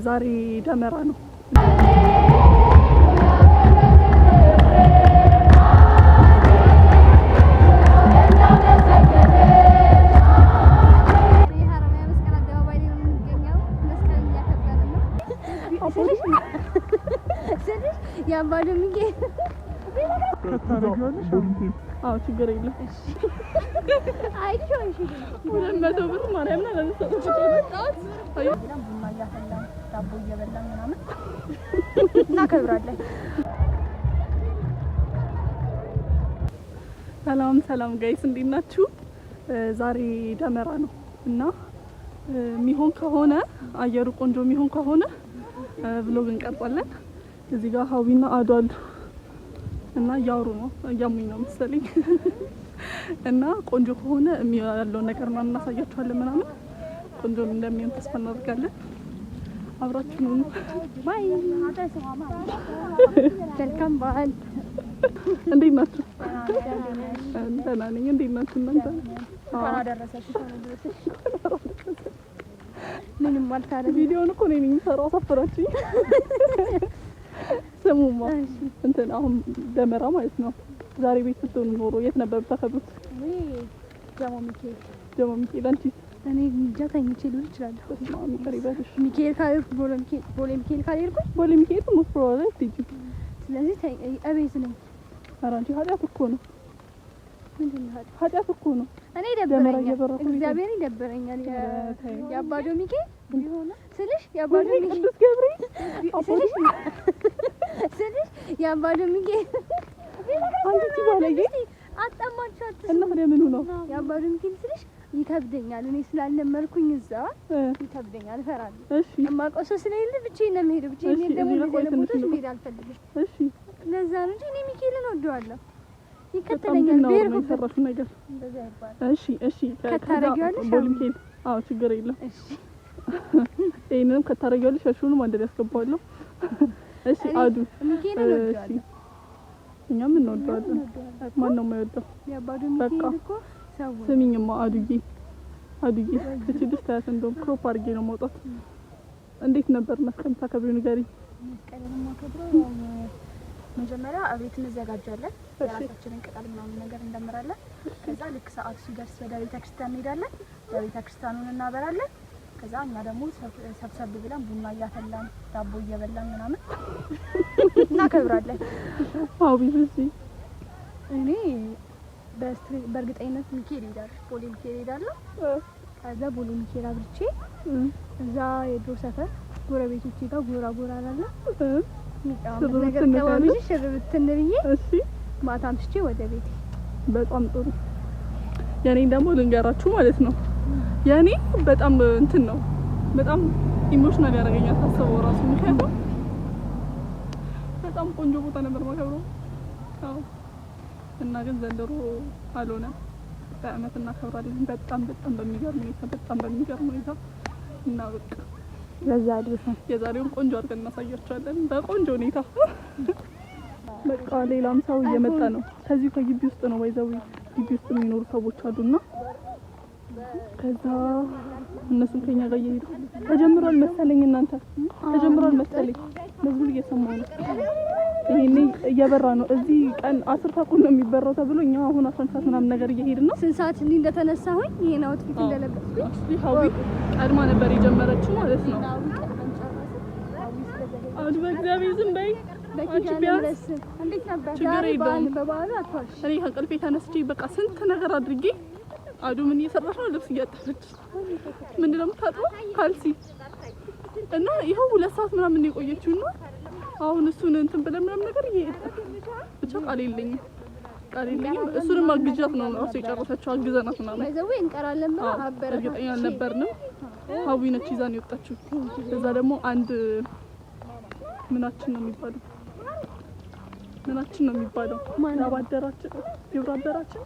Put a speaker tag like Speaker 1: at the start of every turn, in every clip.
Speaker 1: ዛሬ ደመራ ነው። አዎ ችግር የለም።
Speaker 2: አይቾሽ
Speaker 1: 200 ብር ማርያም ነው ለምሰጠው ተጫውተው
Speaker 2: ቡና እያፈላን ዳቦ እየበላን ምናምን እናከብራለን።
Speaker 1: ሰላም ጋይስ እንዴት ናችሁ? ዛሬ ደመራ ነው እና የሚሆን ከሆነ አየሩ ቆንጆ የሚሆን ከሆነ ብሎግ እንቀርጻለን። እዚህ ጋር ሀዊና አዱ አሉ እና እያወሩ ነው እያሙኝ ነው መሰለኝ እና ቆንጆ ከሆነ ያለው ነገር ነው እናሳያችኋለን ምናምን ቆንጆ እንደሚሆን ተስፋ እናደርጋለን። አብራችሁ ነው
Speaker 2: ባይ መልካም በዓል።
Speaker 1: እንዴት ናችሁ? ደህና ነኝ። እንዴት ናችሁ እናንተ?
Speaker 2: አደረሰሽ ምንም አልታረ
Speaker 1: ቪዲዮውን እኮ ነኝ የምሰራው አሳፈራችኝ። ስሙማ እንትን አሁን ደመራ ማለት ነው። ዛሬ ቤት ስትሆኑ ኖሮ የት ነበር የምታከብሩት? ጀሞ ሚካኤል አንቺ?
Speaker 2: እኔ እንጃ ተኝቼ ልውል እችላለሁ።
Speaker 1: ማሚ ቀሪባሽ
Speaker 2: ሚካኤል ካልኩ ቦሌ ሚካኤል ካልኩ
Speaker 1: ቦሌ ሚካኤል ነው ፕሮግራም ትይጂ።
Speaker 2: ስለዚህ እቤት ነኝ።
Speaker 1: ኧረ አንቺ ኃጢአት እኮ ነው።
Speaker 2: ምንድን ነው
Speaker 1: ኃጢአት እኮ ነው።
Speaker 2: እኔ ደበረኛል፣ እግዚአብሔር ይደበረኛል። ያባዶ ሚካኤል ቢሆን ስልሽ ያባዶ ሚካኤል
Speaker 1: ቅዱስ ገብርኤል
Speaker 2: ስልሽ ያባዶ ሚካኤል
Speaker 1: አንቺ ባለጌ
Speaker 2: አጣማቻት
Speaker 1: እና ለምኑ ነው
Speaker 2: ያባዶ ሚካኤል ስልሽ ይከብደኛል። እኔ ስላለመርኩኝ እዛ ይከብደኛል፣ እፈራለሁ።
Speaker 1: እሺ
Speaker 2: እማውቀው ሰው ስለሌለ ብቻዬን ነው የምሄደው። ብቻዬን ደግሞ ለቦታዎች መሄድ አልፈልግም።
Speaker 1: እሺ
Speaker 2: ለዛ ነው እንጂ እኔ ሚካኤልን እወደዋለሁ። ይከተለኛል ቤር ነው
Speaker 1: ሰራሽ ነገር
Speaker 2: እንደዛ ይባላል።
Speaker 1: እሺ
Speaker 2: ከታረጊያለሽ
Speaker 1: ቦሌ ሚካኤል አዎ ችግር የለም።
Speaker 2: እሺ
Speaker 1: ይሄንም ከታረጊያለሽ እሱንም አንድ ላይ ያስገባለሁ። እሺ አዱ
Speaker 2: ሚካኤልን እወደዋለሁ።
Speaker 1: እኛም እንወደዋለን። ማን ነው የማይወደው?
Speaker 2: ያባዶ ሚካኤል እኮ ሰው
Speaker 1: ስሚኝማ አዱዬ እቺ ልጅ ታያት እንደውም ክሮፕ አድርጌ ነው ማውጣት። እንዴት ነበር መስቀል ታከብሪው ንገሪ?
Speaker 2: መስቀልን ማከብረው መጀመሪያ አቤት እንዘጋጃለን። የራሳችንን ቅጠል ምናምን ነገር እንደምራለን። ከዛ ልክ ሰዓቱ ሲደርስ ወደ ቤተክርስቲያን እንሄዳለን። ቤተክርስቲያኑን እናበራለን። ከዛ እኛ ደግሞ ሰብሰብ ብለን ቡና እያፈላን ዳቦ እየበላን ምናምን እናከብራለን።
Speaker 1: አዎ ቢዚ
Speaker 2: እኔ በእርግጠኝነት ሚካኤል ሄዳለሁ። ቦሌ ሚካኤል ሄዳለሁ። ከዛ ቦሌ ሚካኤል አብርቼ እዛ የድሮ ሰፈር ጎረቤቶቼ ጋር ጎራ አላለ ነገር ተባብዬ ሽርብትን ብዬ
Speaker 1: እሺ
Speaker 2: ማታ አምሽቼ ወደ ቤቴ።
Speaker 1: በጣም ጥሩ። የኔን ደግሞ ልንገራችሁ ማለት ነው። የኔ በጣም እንትን ነው በጣም ኢሞሽናል ያደርገኛል ታስበው ራሱ። ምክንያቱም በጣም ቆንጆ ቦታ ነበር ማከብረው። አዎ እና ግን ዘንድሮ አልሆነም። በአመት እናከብራለን በጣም በሚገርም ሁኔታ እና በቃ ለዛ አድርሰን የዛሬውን ቆንጆ አድርገን እናሳያቸዋለን በቆንጆ ሁኔታ። በቃ ሌላም ሰው እየመጣ ነው ከዚህ ከግቢ ውስጥ ነው ወይዘው ግቢ ውስጥ የሚኖሩ ሰዎች አሉና ከዛ እነሱም ከኛ ጋር እየሄዱ ተጀምሯል መሰለኝ። እናንተ ተጀምሯል መሰለኝ መዝሙር እየሰማሁ ነው። ይሄኔ እየበራ ነው። እዚህ ቀን 10 ተኩል ነው የሚበራው ተብሎ እኛ አሁን 11 ሰዓት ምናምን ነገር እየሄድን ነው።
Speaker 2: ስንት ሰዓት እንዴ እንደተነሳሁኝ ይሄን አውትፊት እንደለበስኩኝ
Speaker 1: ሀዊ ቀድማ ነበር የጀመረችው ማለት ነው። አሁን በእግዚአብሔር ዝም በይ አንቺ ቢያንስ
Speaker 2: እንዴት ነበር
Speaker 1: ዛሬ
Speaker 2: በበዓሉ አጥፋሽ?
Speaker 1: እኔ ከእንቅልፌ ተነስቼ በቃ ስንት ነገር አድርጌ አዱ ምን እየሰራሽ ነው? ልብስ እያጠበች ምንድነው የምታጥበው? ካልሲ እና ይኸው 2 ሰዓት ምናምን የቆየችው ነው። አሁን እሱን እንትን ብለን ምናምን ነገር እየሄደ ብቻ ቃል የለኝም። እሱንም አግዣት ነው ራሱ የጨረሰችው። አግዘናት ምናምን
Speaker 2: አይዘው እንቀራለን ብላ አበረ
Speaker 1: እርግጠኛ አልነበርንም። ሀዊ ነች ይዛን የወጣችው። እዛ ደግሞ አንድ ምናችን ነው የሚባለው አባደራችን ግብራበራችን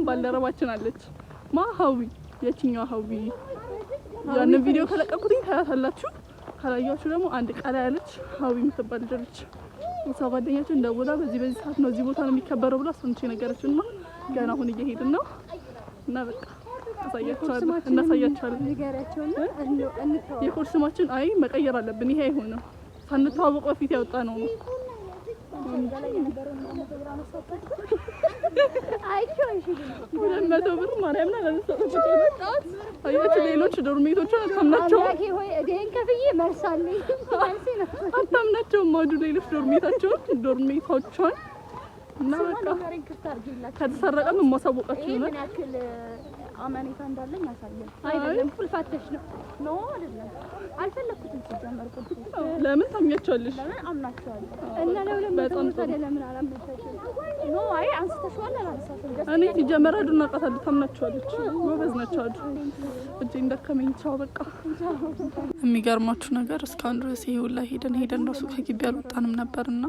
Speaker 1: ባልደረባችን አለች ሀዊ። የትኛው ሀዊ? ያንን ቪዲዮ ከለቀኩት ታያታላችሁ። ካላያችሁ ደግሞ አንድ ቀላ ያለች ሀዊ የምትባል ልጅ እሷ ጓደኛችን ደውላ በዚህ ሰዓት ነው እዚህ ቦታ ነው የሚከበረው ብላ እሷን ነገረችና ገና አሁን እየሄድን ነው እና በቃ እናሳያቸዋለን። የኮድ ስማችን አይ መቀየር አለብን። ይሄ አይሆንም። ሳንተዋወቅ በፊት ያወጣ ነው። ሁለት መቶ ብር ማርያምና ለምሳሌ አያችሁ ሌሎች ዶርሜቶችን አታምናቸውም። አታምናቸውም ማዱ ሌሎች ዶርሜቶቿን እና በቃ ከተሰረቀም ማሳወቃችሁ ነው።
Speaker 2: አማኔታ እንዳለኝ ያሳያል። አይደለም ፉል ፋተሽ ነው አይደለም። አልፈለኩትም ሲጀመር ቁልፍ
Speaker 1: ለምን ታምኛቸዋለሽ?
Speaker 2: ለምን አምናቸዋለሁ እና ለምን አላመንሻቸውም? ኖ አይ አንስተሽዋል አላነሳሽም።
Speaker 1: እኔ ሲጀመር አዱና ቃታል ታምናቸዋለች። ጎበዝ ናቸው አዱ። እጄ እንደከመኝ ቻው በቃ። የሚገርማችሁ ነገር እስካሁን ድረስ ይሄ ሁላ ሄደን ራሱ ከግቢ አልወጣንም ነበርና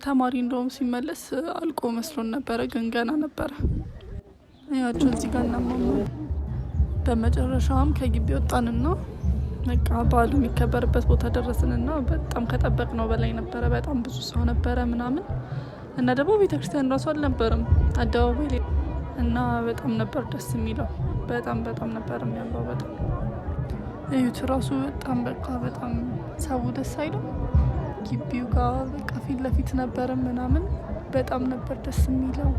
Speaker 1: ተማሪ እንደውም ሲመለስ አልቆ መስሎን ነበረ፣ ግን ገና ነበረ። ያቸው እዚህ ጋር እናማማ በመጨረሻም ከግቢ ወጣንና በቃ በዓሉ የሚከበርበት ቦታ ደረስንና በጣም ከጠበቅነው በላይ ነበረ። በጣም ብዙ ሰው ነበረ ምናምን እና ደግሞ ቤተክርስቲያን ራሱ አልነበረም አደባባይ ላይ እና በጣም ነበር ደስ የሚለው። በጣም ነበር የሚያምረው። በጣም እዩት ራሱ በጣም ሰው ደስ አይለው። ግቢው ጋር በቃ ፊት ለፊት ነበረ ምናምን በጣም ነበር ደስ የሚለው።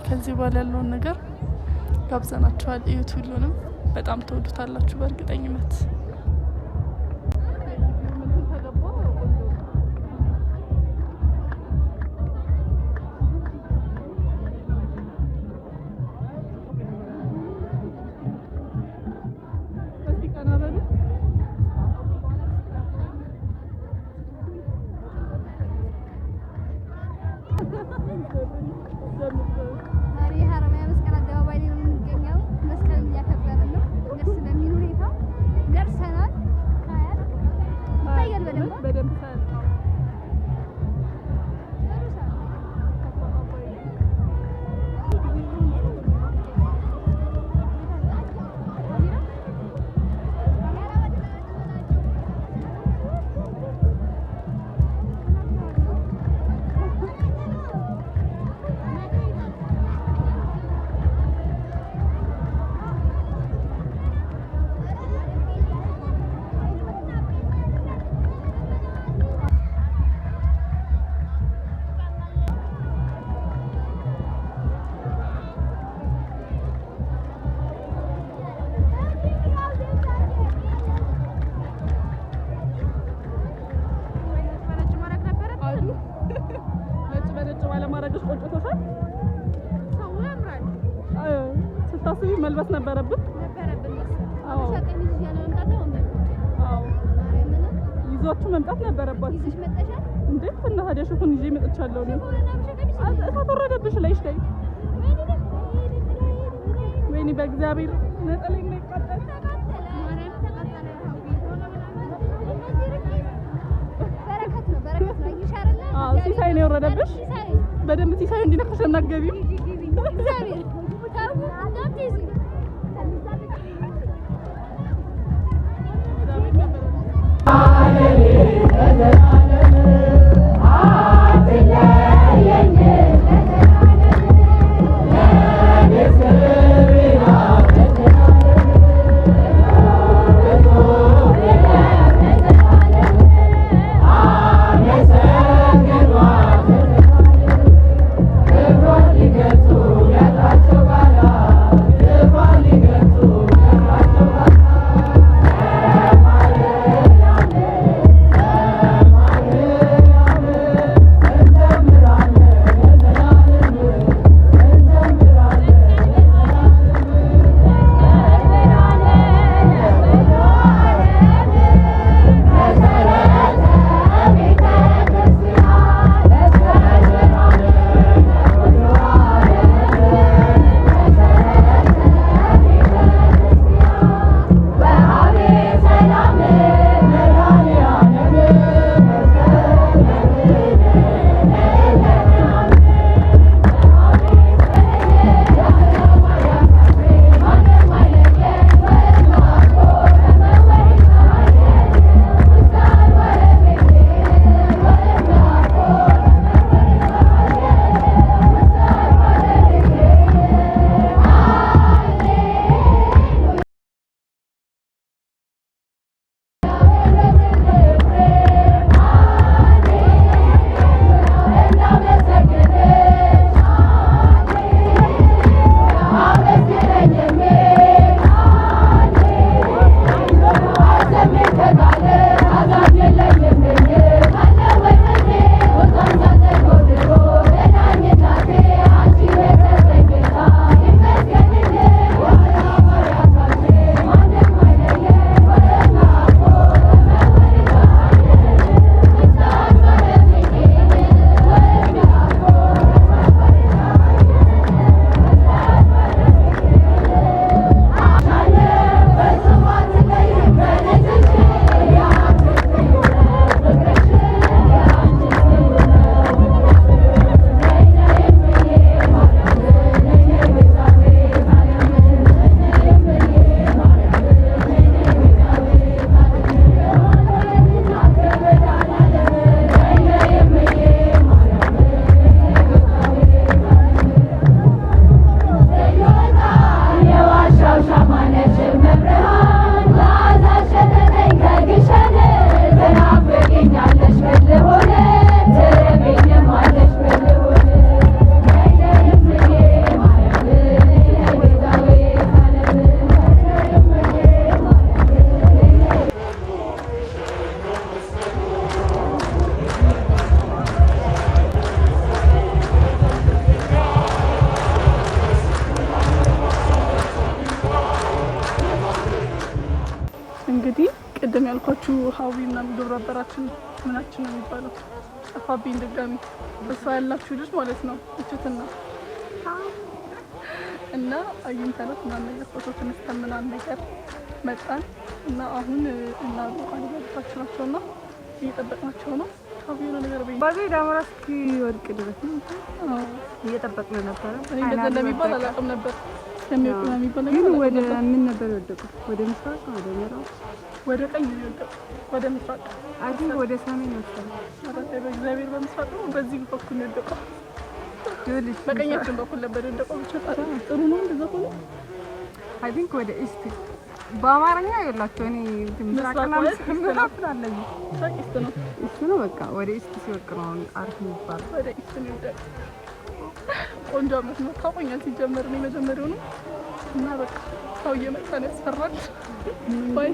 Speaker 1: ከዚህ በኋላ ያለውን ነገር ጋብዘናችኋል። እዩት። ሁሉንም በጣም ተወዱታላችሁ በእርግጠኝነት። መልበስ ነበረብን። አዎ ይዟችሁ መምጣት ነበረባችሁ።
Speaker 2: ይዘሽ መጣሻል
Speaker 1: እንዴ? እና ታዲያ ሹፉን ይዤ መጥቻለሁ ነው። አተወረደብሽ ላይሽ ላይ ወይኔ በእግዚአብሔር ነጠለኝ ነው ይቃጠል።
Speaker 2: በረከት ነው ይሻላል።
Speaker 1: አዎ ሲሳይ ነው የወረደብሽ። በደንብ ሲሳይ እንዲነካሽ እናገቢም
Speaker 2: እግዚአብሔር
Speaker 3: Get to
Speaker 1: እንግዲህ ቅድም ያልኳችሁ ሀዊ ምናምን ግብረ አበራችን ምናችን ነው የሚባለው ጠፋብኝ ድጋሚ እሷ ያላችሁ ልጅ ማለት ነው እችትና እና አግኝተናት ምናምን ነገር ፎቶ ተነስተን ምናምን ነገር መጣን እና አሁን እና ቃል ያልኳችሁ ናቸውና እየጠበቅናቸው ነው። ሀዊ የሆነ ነገር
Speaker 3: ባዜ ዳመራ እስኪወድቅ ድረስ እየጠበቅን ነበረ።
Speaker 1: እኔ እንደዛ እንደሚባል አላውቅም ነበር። የሚወጡ ነው የሚባለው
Speaker 3: ግን ወደ ምን ነበር የወደቁት? ወደ ምስራቅ ወደ ምዕራብ
Speaker 1: ወደ ቀኝ ነው የወደቁት። ወደ ምስራቅ
Speaker 3: አይደል? ወደ ሰሜን መሰለኝ።
Speaker 1: አራታይ በእግዚአብሔር በምስራቅ ነው። በዚህ በኩል ነው የወደቀው።
Speaker 3: ይኸውልሽ
Speaker 1: በቀኛችን በኩል ነበር የወደቀው። ብቻ ጥሩ ነው እንደዛ ሆነ።
Speaker 3: አይ ቲንክ ወደ ኢስት በአማርኛ ይላችሁ እኔ ምስራቅና ምዕራብ አለኝ።
Speaker 1: ኢስት ነው
Speaker 3: ኢስት ነው በቃ ወደ ኢስት ሲወድቅ ነው አሪፍ የሚባለው።
Speaker 1: ወደ ኢስት ነው የወደቀው። ቆንጆ አመት ነው ታውቆኛል። ሲጀመር ነው መጀመሪያው ነው እና በቃ ሰው እየመጣ ነው ያስፈራል። ባይ